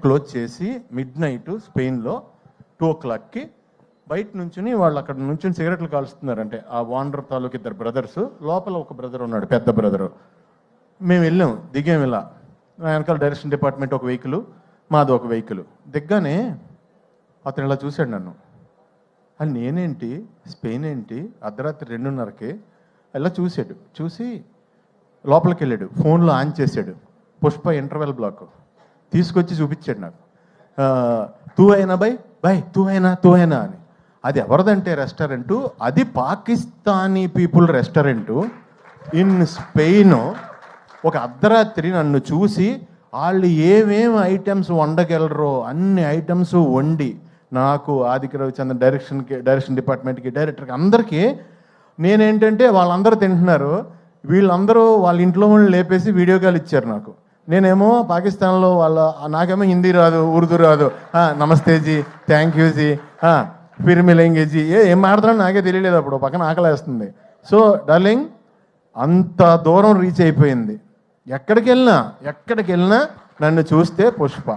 Close చేసి mid night స్పెయిన్లో 2 o'clockకి బయట నుంచుని వాళ్ళు అక్కడ నుంచి సిగరెట్లు కాలుస్తున్నారంటే ఆ వాండర్ తాలూకు 2 బ్రదర్స్, లోపల ఒక బ్రదర్ ఉన్నాడు, పెద్ద బ్రదరు. మేము వెళ్ళాం, దిగాం. ఇలా వెనకాల డైరెక్షన్ డిపార్ట్మెంట్ ఒక వెహికల్, మాది ఒక వెహికల్. దిగ్గానే అతను ఇలా చూశాడు నన్ను. అని నేనేంటి, స్పెయిన్ ఏంటి, అర్ధరాత్రి 2:30కి ఇలా చూశాడు. చూసి లోపలికి వెళ్ళాడు, ఫోన్లో ఆన్ చేశాడు. పుష్ప ఇంటర్వెల్ బ్లాక్ తీసుకొచ్చి చూపించాడు నాకు. తూ అయినా బై తూ అయినా అని. అది ఎవరిదంటే రెస్టారెంటు, అది Pakistani people restaurant in Spain. ఒక అర్ధరాత్రి నన్ను చూసి వాళ్ళు ఏమేమి ఐటమ్స్ వండగలరో అన్ని ఐటమ్స్ వండి నాకు, ఆదిత్య రవిచంద్రన్ డైరెక్షన్ డిపార్ట్మెంట్కి, డైరెక్టర్కి, అందరికీ. నేనేంటంటే వాళ్ళందరూ తింటున్నారు, వీళ్ళందరూ వాళ్ళ ఇంట్లో వాళ్ళు లేపేసి వీడియో కాల్ ఇచ్చారు నాకు. నేనేమో పాకిస్తాన్లో నాకేమో హిందీ రాదు, ఉర్దూ రాదు. నమస్తే G, thank you G, Phir మిలేంగే G, ఏం మాట్లాడుతున్నా నాకే తెలియలేదు. అప్పుడు పక్కన ఆకలేస్తుంది. సో డార్లింగ్, అంత దూరం రీచ్ అయిపోయింది. ఎక్కడికి వెళ్ళినా నన్ను చూస్తే పుష్ప.